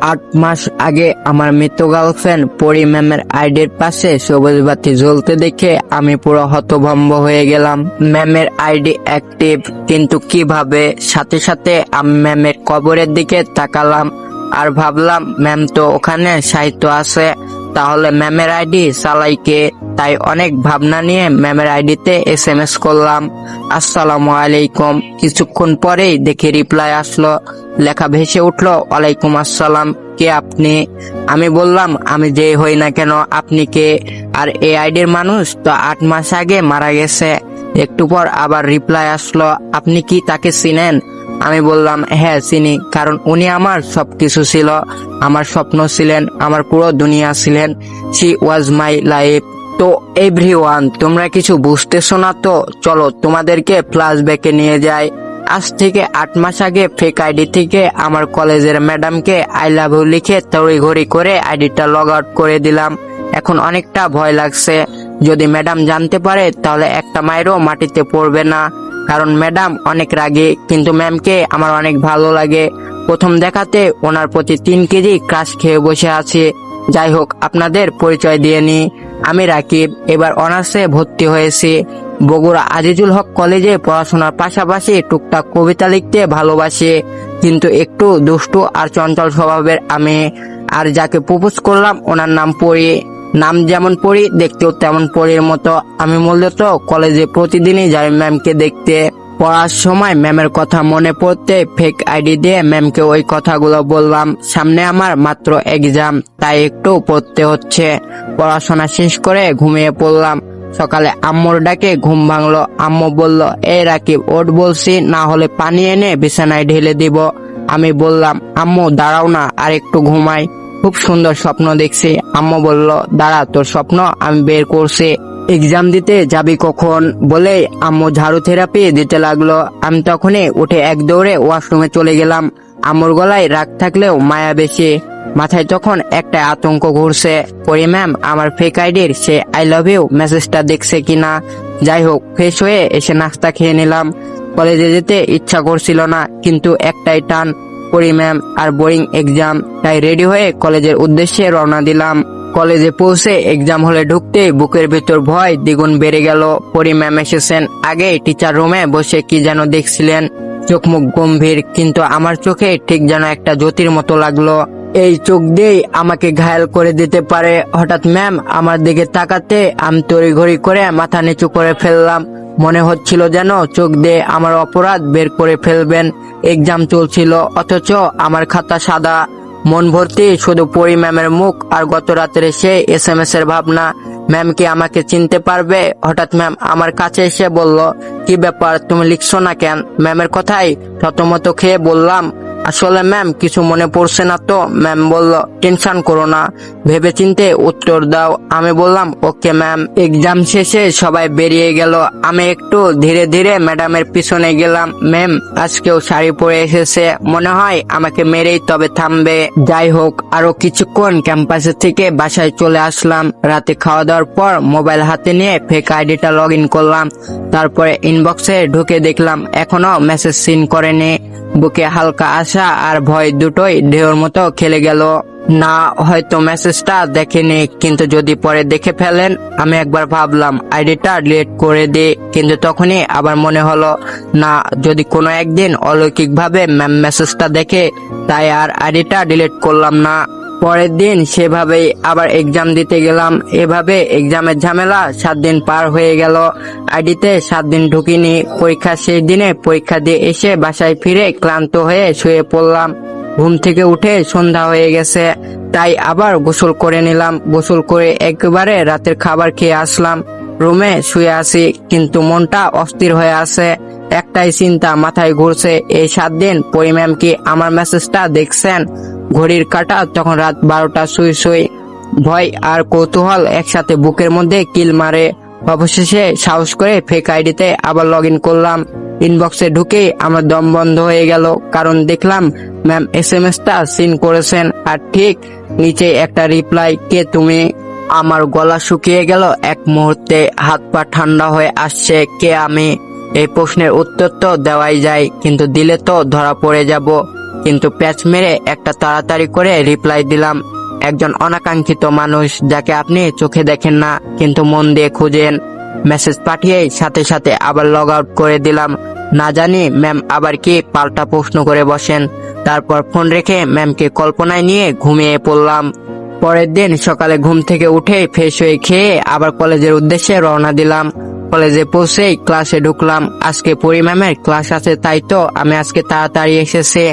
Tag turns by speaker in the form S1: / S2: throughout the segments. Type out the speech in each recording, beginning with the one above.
S1: 8 মাস আগে আমার মৃত গার্লফ্রেন্ড পরি ম্যামের আইডির পাশে সবুজ বাতি জ্বলতে দেখে আমি পুরো হতভম্ব হয়ে গেলাম। ম্যামের আইডি অ্যাক্টিভ, কিন্তু কিভাবে? সাথে সাথে আমি ম্যামের কবরের দিকে তাকালাম আর ভাবলাম ম্যাম তো ওখানে সাহিত্য আছে, তাহলে ম্যামের আইডি চালাই কে? তাই অনেক ভাবনা নিয়ে ম্যামের আইডিতে SMS করলাম, আসসালামু আলাইকুম। কিছুক্ষণ পরেই দেখি রিপ্লাই আসলো, লেখা ভেসে উঠলো, ওয়ালাইকুম আসসালাম, কে আপনি? আমি বললাম, আমি যেই হই না কেন আপনি কে? আর এই আইডির মানুষ তো 8 মাস আগে মারা গেছে। একটু পর আবার রিপ্লাই আসলো, আপনি কি তাকে চিনেন? আমি বললাম, হ্যাঁ চিনি, কারণ উনি আমার সবকিছু ছিল, আমার স্বপ্ন ছিলেন, আমার পুরো দুনিয়া ছিলেন। She was my life. তো এভরিওয়ান, তোমরা কিছু বুঝতেছো না তো? চলো তোমাদেরকে ফ্ল্যাশব্যাকে নিয়ে যাই। আজ থেকে 8 মাস আগে ফেক আইডি থেকে আমার কলেজের ম্যাডামকে আই লাভ ইউ লিখে তড়িঘড়ি করে আইডিটা লগ আউট করে দিলাম। এখন অনেকটা ভয় লাগছে, যদি ম্যাডাম জানতে পারে তাহলে একটা মায়েরও মাটিতে পড়বে না, কারণ ম্যাডাম অনেক রাগী, কিন্তু ম্যামকে আমার অনেক ভালো লাগে। প্রথম দেখাতে ওনার প্রতি 3 কেজি ক্রাশ খেয়ে বসে আছি। যাই হোক, আপনাদের পরিচয় দিয়ে নি, আমি রাকিব, এবার অনার্সে ভর্তি হয়েছি। বগুড়া আজিজুল হক কলেজে পড়াশোনার পাশাপাশি টুকটাক কবিতা লিখতে ভালোবাসি, কিন্তু একটু দুষ্টু আর চঞ্চল স্বভাবের আমি। আর যাকে প্রপোজ করলাম ওনার নাম পরি, নাম যেমন পরি দেখতেও তেমন পরির মতো। আমি মূলত কলেজে প্রতিদিনই যাই ম্যামকে দেখতে। পড়ার সময় ম্যামের কথা মনে পড়তে ফেক আইডি দিয়ে ম্যামকে ওই কথাগুলো বললাম। সামনে আমার মাত্র এক্সাম, তাই একটু পড়তে হচ্ছে। পড়াশোনা শেষ করে ঘুমিয়ে পড়লাম। সকালে আম্মুর ডাকে ঘুম ভাঙলো। আম্মু বলল, এই রাকিব ওঠ বলছি, না হলে পানি এনে বিছানায় ঢেলে দিব। আমি বললাম, আম্মু দাঁড়াও না, আর একটু ঘুমাই, খুব সুন্দর স্বপ্ন দেখছি। আম্মু বলল, দাঁড়া, তোর স্বপ্ন আমি বের করছি। এক্সাম দিতে যাবি কখন বলে আম্মু ঝাড়ু থেরাপি দিতে লাগলো। আমি তখনই উঠে এক দৌড়ে ওয়াশরুমে চলে গেলাম। আম্মুর গলায় রাগ থাকলেও মায়া বেশি, মাথায় তখন একটা আতঙ্ক ঘুরছে, পরি ম্যাম আমার ফেক আইডির সে আই লাভ ইউ মেসেজটা দেখছে কিনা। যাই হোক, ফ্রেশ হয়ে এসে নাস্তা খেয়ে নিলাম। কলেজে যেতে ইচ্ছা করছিল না, কিন্তু একটাই টান, পরি ম্যাম আর বোরিং এক্সাম, তাই রেডি হয়ে কলেজের উদ্দেশ্যে রওনা দিলাম। কলেজে পৌঁছে এক্সাম হলে ঢুকতে বুকের ভিতর ভয় দ্বিগুণ বেড়ে গেল। পরি ম্যাম এসেছেন। আগে টিচার রুমে বসে কি যেন দেখছিলেন, চোখ মুখ গম্ভীর, কিন্তু আমার চোখে ঠিক যেন একটা জ্যোতির মতো লাগলো। এই চোখ দিয়েই আমাকে ঘায়েল করে দিতে পারে। হঠাৎ ম্যাম আমার দিকে তাকাতে আমি তড়িঘড়ি করে মাথা নিচু করে ফেললাম। মনে হচ্ছিল যেন চোখ দিয়ে আমার অপরাধ বের করে ফেলবেন। এক্সাম চলছিল, অথচ আমার খাতা সাদা, মন ভর্তি শুধু পরি ম্যামের মুখ আর গত রাতের সেই SMS এর ভাবনা। ম্যাম কি আমাকে চিনতে পারবে? হঠাৎ ম্যাম আমার কাছে এসে বলল, কি ব্যাপার, তুমি লিখছো না কেন? ম্যামের কথাই থতমত খেয়ে বললাম, আসলে ম্যাম কিছু মনে পড়ছে না তো। ম্যাম বলল, টেনশন করো না, ভেবে চিন্তে উত্তর দাও। আমি বললাম, ওকে ম্যাম। এক্সাম শেষে সবাই বেরিয়ে গেল, আমি একটু ধীরে ধীরে ম্যাডামের পিছনে গেলাম। ম্যাম আজকেও শাড়ি পরে এসেছে, মনে হয় আমাকে মেরেই তবে থামবে। যাই হোক, আরো কিছুক্ষণ ক্যাম্পাসে থেকে বাসায় চলে আসলাম। রাতে খাওয়া দাওয়ার পর মোবাইল হাতে নিয়ে ফেক আইডিটা লগ ইন করলাম। তারপরে ইনবক্সে ঢুকে দেখলাম এখনো মেসেজ সিন করেনি। বুকে হালকা আশা আর ভয় দুটোই ঢেউর মতো খেলে গেল। না, হয়তো মেসেজটা দেখেনি, কিন্তু যদি পরে দেখে ফেলেন। আমি একবার ভাবলাম আইডিটা ডিলিট করে দিই, কিন্তু তখনই আবার মনে হলো, না, যদি কোনো একদিন অলৌকিকভাবে ম্যাম মেসেজটা দেখে, তাই আর আইডিটা ডিলিট করলাম না। পরের দিন সেভাবেই আবার এক্সাম দিতে গেলাম। এভাবে এক্সামের ঝামেলা 7 দিন পার হয়ে গেল। আইডিতে 7 দিন ঢুকিনি। পরীক্ষা শেষ দিনে পরীক্ষা দিয়ে এসে বাসায় ফিরে ক্লান্ত হয়ে শুয়ে পড়লাম। ঘুম থেকে উঠে সন্ধ্যা হয়ে গেছে, তাই আবার গোসল করে নিলাম। গোসল করে একেবারে রাতের খাবার খেয়ে আসলাম। রুমে শুয়ে আছি, কিন্তু মনটা অস্থির হয়ে আছে। একটাই চিন্তা মাথায় ঘুরছে, এই 7 দিন পরি ম্যাম কি আমার মেসেজটা দেখছেন? ঘড়ির কাঁটা তখন রাত 12টা সুই সুই। ভয় আর কৌতূহল একসাথে বুকের মধ্যে কিল মারে। অবশেষে সাহস করে ফেক আইডিতে আবার লগ ইন করলাম। ইনবক্সে ঢুকে আমার দম বন্ধ হয়ে গেল, কারণ দেখলাম ম্যাম SMS-টা সিন করেছেন, আর ঠিক নিচে একটা রিপ্লাই, কে তুমি? আমার গলা শুকিয়ে গেল এক মুহূর্তে, হাত পা ঠান্ডা হয়ে আসছে। কে আমি? এই প্রশ্নের উত্তর তো দেওয়াই যায়, কিন্তু দিলে তো ধরা পড়ে যাব। কিন্তু প্যাচ মেরে একটা তাড়াতাড়ি করে রিপ্লাই দিলাম। একজন অনাকাঙ্ক্ষিত মানুষ যাকে আপনি চোখে দেখেন না কিন্তু মন দিয়ে খুঁজেন। মেসেজ পাঠিয়েই সাথে সাথে আবার লগ আউট করে দিলাম। না জানি ম্যাম আবার কি পাল্টা প্রশ্ন করে বসেন। তারপর ফোন রেখে ম্যামকে কল্পনায় নিয়ে ঘুমিয়ে পড়লাম। পরের দিন সকালে ঘুম থেকে উঠে ফ্রেশ হয়ে খেয়ে আবার কলেজের উদ্দেশ্যে রওনা দিলাম। কলেজে পৌঁছেই ক্লাসে ঢুকলাম। আজকে পরি ম্যামের ক্লাস আছে, তাই তো আমি আজকে তাড়াতাড়ি এসেছি।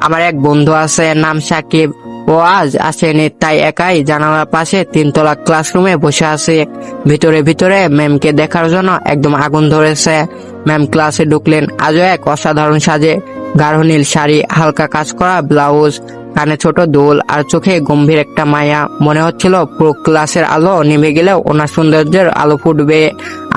S1: আমার এক বন্ধু আছে, নাম সাকিব। ও আজ আসেনি, তাই একাই জানালার পাশে 3 তলা ক্লাসরুমে বসে আছে। ভিতরে ভিতরে ম্যামকে দেখার জন্য একদম আগুন ধরেছে। ম্যাম ক্লাসে ঢুকলেন আজও এক অসাধারণ সাজে। গাঢ় নীল শাড়ি, হালকা কাজ করা ব্লাউজ, কানে ছোট দুল আর চোখে গম্ভীর একটা মায়া। মনে হচ্ছিল পুরো ক্লাসের আলো নিভে গেলেও ওনার সৌন্দর্যের আলো ফুটবে।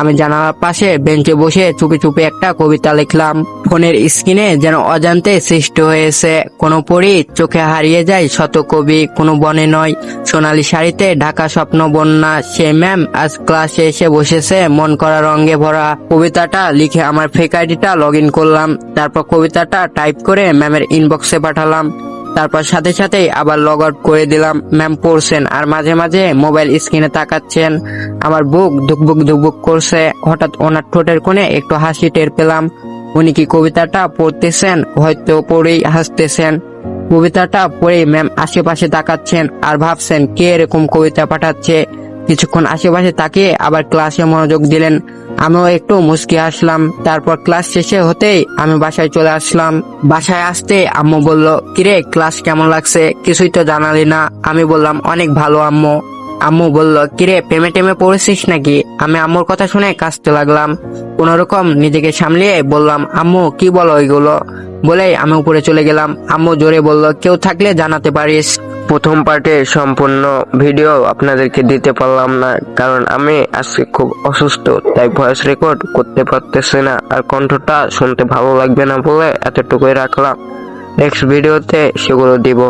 S1: আমি জানালার পাশে বেঞ্চে বসে চুপি চুপি একটা কবিতা লিখলাম। ফোনের স্ক্রিনে যেন অজান্তে সৃষ্টি হয়েছে কোনো পরী, চোখে হারিয়ে যায় শত কবি। কোনো বনে নয়, সোনালী শাড়িতে ঢাকা স্বপ্ন বন্যা। সে ম্যাম আজ ক্লাসে এসে বসেছে মন করা রঙে ভরা। কবিতাটা লিখে আমার ফেক আইডিটা লগ ইন করলাম। তারপর কবিতাটা টাইপ করে ম্যামের ইনবক্সে পাঠালাম। তারপর সাথে সাথেই আবার লগ আউট করে দিলাম। ম্যাম পড়ছেন আর মাঝে মাঝে মোবাইল স্ক্রিনে তাকাচ্ছেন। আমার বুক ধুকবুক ধুকবুক করছে। হঠাৎ ওনার ঠোঁটের কোণে একটু হাসি টের পেলাম। উনি কি কবিতাটা পড়তেছেন? হয়তো পড়েই হাসতেছেন। কবিতাটা পড়ে ম্যাম আশেপাশে তাকাচ্ছেন আর ভাবছেন কে এরকম কবিতা পাঠাচ্ছে। কিছুক্ষণ আশেপাশে তাকিয়ে আবার ক্লাসে মনোযোগ দিলেন। আমিও একটু মুচকি আসলাম। তারপর ক্লাস শেষে হতেই আমি বাসায় চলে আসলাম। বাসায় আসতে আম্মু বলল, কিরে ক্লাস কেমন লাগছে? কিছুই তো জানালি না। আমি বললাম, অনেক ভালো আম্মু। আম্মু বলল, কিরে প্রেমে টেমে পড়েছিস নাকি? আমি আম্মুর কথা শুনে কাঁদতে লাগলাম। কোনোরকম নিজেকে সামলিয়ে বললাম, আম্মু কি বলো এগুলো? বলেই আমি উপরে চলে গেলাম। আম্মু জোরে বলল, কেউ থাকলে জানাতে পারিস।
S2: প্রথম পার্টে সম্পূর্ণ ভিডিও আপনাদেরকে দিতে পারলাম না, কারণ আমি আজকে খুব অসুস্থ, তাই ভয়েস রেকর্ড করতে পারতেছি না, আর কণ্ঠটা শুনতে ভালো লাগবে না বলে এতটুকুই রাখলাম। নেক্সট ভিডিওতে সেগুলো দিব।